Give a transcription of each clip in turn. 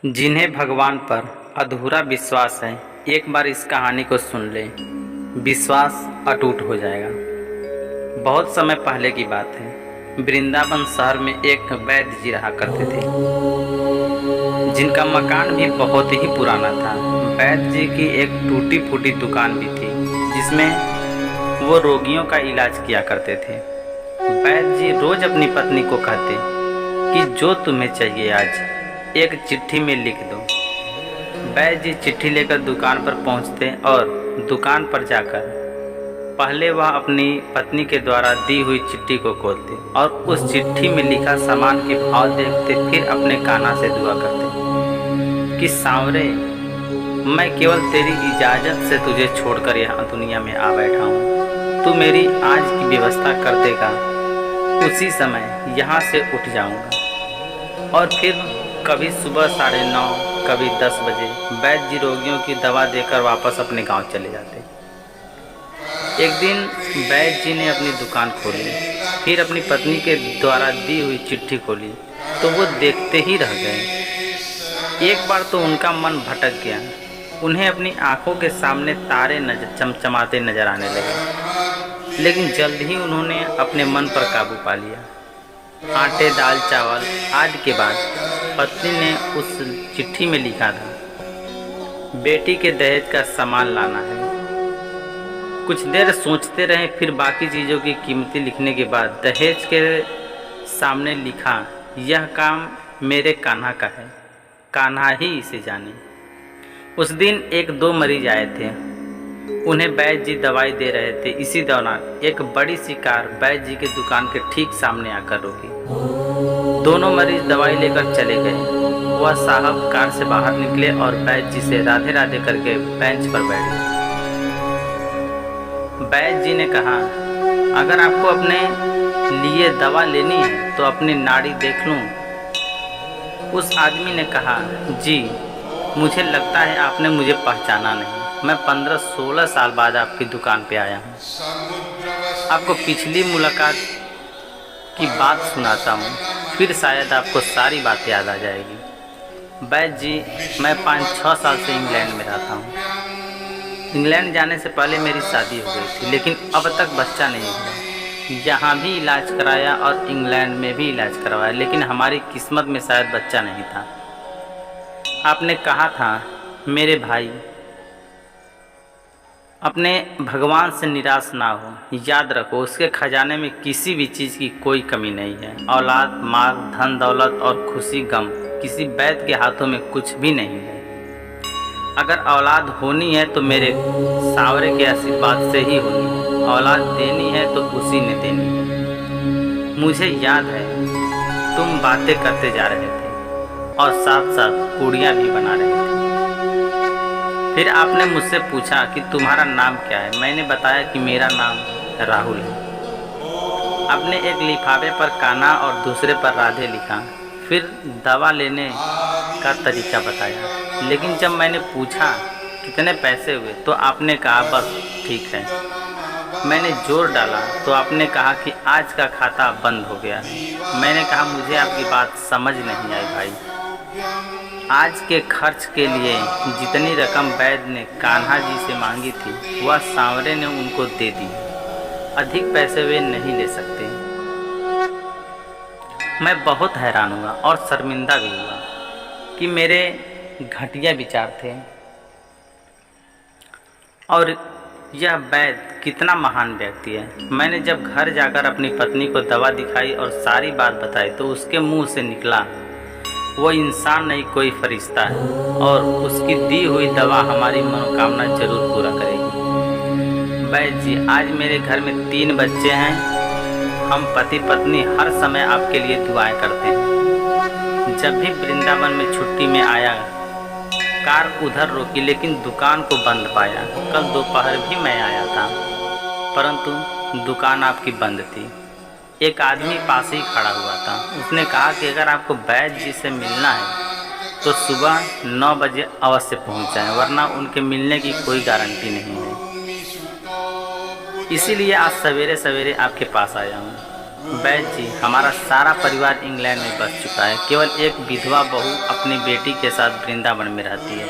जिन्हें भगवान पर अधूरा विश्वास है, एक बार इस कहानी को सुन ले, विश्वास अटूट हो जाएगा। बहुत समय पहले की बात है। वृंदावन शहर में एक वैद्य जी रहा करते थे, जिनका मकान भी बहुत ही पुराना था। वैद्य जी की एक टूटी फूटी दुकान भी थी, जिसमें वो रोगियों का इलाज किया करते थे। वैद्य जी रोज अपनी पत्नी को कहते कि जो तुम्हें चाहिए आज एक चिट्ठी में लिख दो। वैद्य जी चिट्ठी लेकर दुकान पर पहुंचते और दुकान पर जाकर पहले वह अपनी पत्नी के द्वारा दी हुई चिट्ठी को खोलते और उस चिट्ठी में लिखा सामान के भाव देखते, फिर अपने कान्हा से दुआ करते कि सांवरे, मैं केवल तेरी इजाज़त से तुझे छोड़कर यहाँ दुनिया में आ बैठा हूँ। तू मेरी आज की व्यवस्था कर देगा, उसी समय यहाँ से उठ जाऊँगा। और फिर कभी सुबह 9:30, कभी 10 बजे वैद्य जी रोगियों की दवा देकर वापस अपने गांव चले जाते। एक दिन वैद्य जी ने अपनी दुकान खोली, फिर अपनी पत्नी के द्वारा दी हुई चिट्ठी खोली तो वो देखते ही रह गए। एक बार तो उनका मन भटक गया। उन्हें अपनी आंखों के सामने तारे चमचमाते नजर आने लगे, लेकिन जल्द ही उन्होंने अपने मन पर काबू पा लिया। आटे, दाल, चावल आदि के बाद पत्नी ने उस चिट्ठी में लिखा था, बेटी के दहेज का सामान लाना है। कुछ देर सोचते रहे, फिर बाकी चीज़ों की कीमतें लिखने के बाद दहेज के सामने लिखा, यह काम मेरे कान्हा का है, कान्हा ही इसे जाने। उस दिन 1-2 मरीज आए थे, उन्हें वैद्य जी दवाई दे रहे थे। इसी दौरान एक बड़ी सी कार वैद्य जी की दुकान के ठीक सामने आकर रुकी। दोनों मरीज दवाई लेकर चले गए। वह साहब कार से बाहर निकले और वैद्य जी से राधे राधे करके बेंच पर बैठ गए। वैद्य जी ने कहा, अगर आपको अपने लिए दवा लेनी है तो अपनी नाड़ी देख लूं। उस आदमी ने कहा, जी मुझे लगता है आपने मुझे पहचाना नहीं। मैं 15-16 साल बाद आपकी दुकान पे आया हूँ। आपको पिछली मुलाकात की बात सुनाता हूँ, फिर शायद आपको सारी बात याद आ जाएगी। वैद्य जी, मैं 5-6 साल से इंग्लैंड में रहता हूँ। इंग्लैंड जाने से पहले मेरी शादी हो गई थी, लेकिन अब तक बच्चा नहीं हुआ। यहाँ भी इलाज कराया और इंग्लैंड में भी इलाज करवाया, लेकिन हमारी किस्मत में शायद बच्चा नहीं था। आपने कहा था, मेरे भाई, अपने भगवान से निराश ना हो। याद रखो, उसके खजाने में किसी भी चीज़ की कोई कमी नहीं है। औलाद, माल, धन दौलत और खुशी गम किसी वैद्य के हाथों में कुछ भी नहीं है। अगर औलाद होनी है तो मेरे सांवरे के आशीर्वाद से ही होनी है। औलाद देनी है तो उसी ने देनी है। मुझे याद है तुम बातें करते जा रहे थे और साथ साथ पूड़ियाँ भी बना रहे थे। फिर आपने मुझसे पूछा कि तुम्हारा नाम क्या है। मैंने बताया कि मेरा नाम राहुल है। आपने एक लिफाफे पर कान्हा और दूसरे पर राधे लिखा, फिर दवा लेने का तरीका बताया। लेकिन जब मैंने पूछा कितने पैसे हुए तो आपने कहा, बस ठीक है। मैंने जोर डाला तो आपने कहा कि आज का खाता बंद हो गया है। मैंने कहा, मुझे आपकी बात समझ नहीं आई भाई। आज के खर्च के लिए जितनी रकम वैद्य ने कान्हा जी से मांगी थी, वह सांवरे ने उनको दे दी। अधिक पैसे वे नहीं ले सकते। मैं बहुत हैरान हुआ और शर्मिंदा भी हुआ कि मेरे घटिया विचार थे और यह वैद्य कितना महान व्यक्ति है। मैंने जब घर जाकर अपनी पत्नी को दवा दिखाई और सारी बात बताई तो उसके मुंह से निकला, वो इंसान नहीं, कोई फरिश्ता है और उसकी दी हुई दवा हमारी मनोकामना जरूर पूरा करेगी। वैद्य जी, आज मेरे घर में 3 बच्चे हैं। हम पति पत्नी हर समय आपके लिए दुआएं करते हैं। जब भी वृंदावन में छुट्टी में आया, कार उधर रोकी लेकिन दुकान को बंद पाया। कल दोपहर भी मैं आया था, परंतु दुकान आपकी बंद थी। एक आदमी पास ही खड़ा हुआ था। उसने कहा कि अगर आपको वैद्य जी से मिलना है तो सुबह 9 बजे अवश्य पहुंच जाएं, वरना उनके मिलने की कोई गारंटी नहीं है। इसीलिए आज सवेरे सवेरे आपके पास आया हूँ। बैद जी, हमारा सारा परिवार इंग्लैंड में बस चुका है। केवल एक विधवा बहू अपनी बेटी के साथ वृंदावन में रहती है।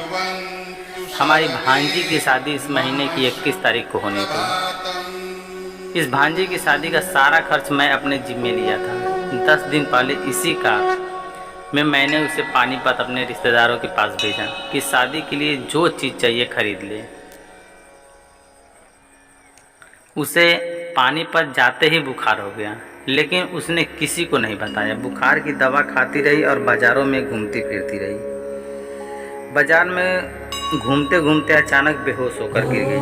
हमारी भांजी की शादी इस महीने की 21 तारीख को होनी थी। इस भांजी की शादी का सारा खर्च मैं अपने जिम्मे लिया था। 10 दिन पहले इसी कार में मैंने उसे पानीपत अपने रिश्तेदारों के पास भेजा कि शादी के लिए जो चीज़ चाहिए खरीद ले। उसे पानीपत जाते ही बुखार हो गया, लेकिन उसने किसी को नहीं बताया। बुखार की दवा खाती रही और बाज़ारों में घूमती फिरती रही। बाज़ार में घूमते घूमते अचानक बेहोश होकर गिर गई।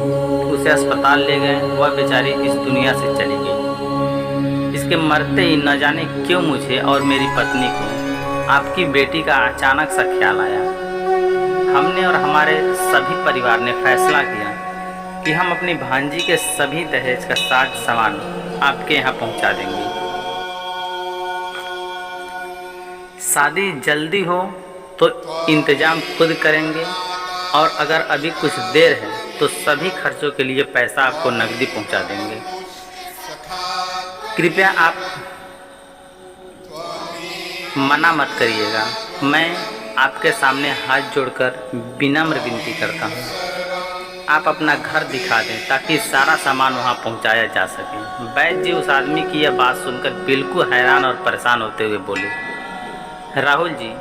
उसे अस्पताल ले गए। वह बेचारी इस दुनिया से चली गई। इसके मरते ही न जाने क्यों मुझे और मेरी पत्नी को आपकी बेटी का अचानक सा ख्याल आया। हमने और हमारे सभी परिवार ने फैसला किया कि हम अपनी भांजी के सभी दहेज का साज सामान आपके यहाँ पहुँचा देंगे। शादी जल्दी हो तो इंतज़ाम खुद करेंगे, और अगर अभी कुछ देर है तो सभी खर्चों के लिए पैसा आपको नकदी पहुँचा देंगे। कृपया आप मना मत करिएगा। मैं आपके सामने हाथ जोड़कर विनम्र विनती करता हूँ, आप अपना घर दिखा दें ताकि सारा सामान वहाँ पहुँचाया जा सके। बैद जी उस आदमी की यह बात सुनकर बिल्कुल हैरान और परेशान होते हुए बोले, राहुल जी,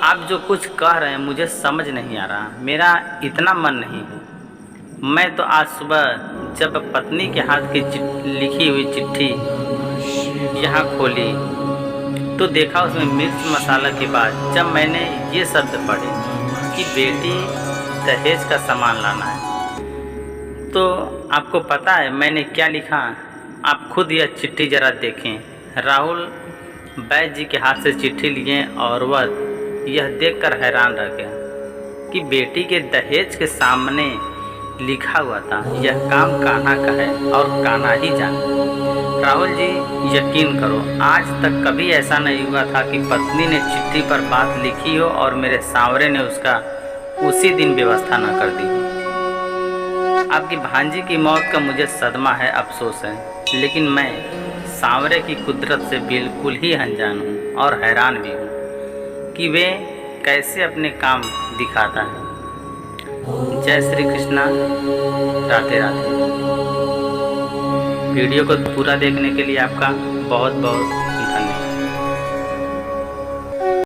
आप जो कुछ कह रहे हैं मुझे समझ नहीं आ रहा। मेरा इतना मन नहीं है। मैं तो आज सुबह जब पत्नी के हाथ की लिखी हुई चिट्ठी यहाँ खोली तो देखा उसमें मिर्च मसाला के बाद जब मैंने ये शब्द पढ़े कि बेटी दहेज का सामान लाना है, तो आपको पता है मैंने क्या लिखा? आप खुद यह चिट्ठी ज़रा देखें। राहुल बैद जी के हाथ से चिट्ठी लिए और वह यह देखकर हैरान रह गया कि बेटी के दहेज के सामने लिखा हुआ था, यह काम कान्हा का है और कान्हा ही जाने। राहुल जी, यकीन करो, आज तक कभी ऐसा नहीं हुआ था कि पत्नी ने चिट्ठी पर बात लिखी हो और मेरे सांवरे ने उसका उसी दिन व्यवस्था न कर दी। आपकी भांजी की मौत का मुझे सदमा है, अफसोस है, लेकिन मैं सांवरे की कुदरत से बिल्कुल ही अनजान हूँ और हैरान भी हूँ कि वे कैसे अपने काम दिखाता है। जय श्री कृष्णा, राधे राधे। वीडियो को पूरा देखने के लिए आपका बहुत बहुत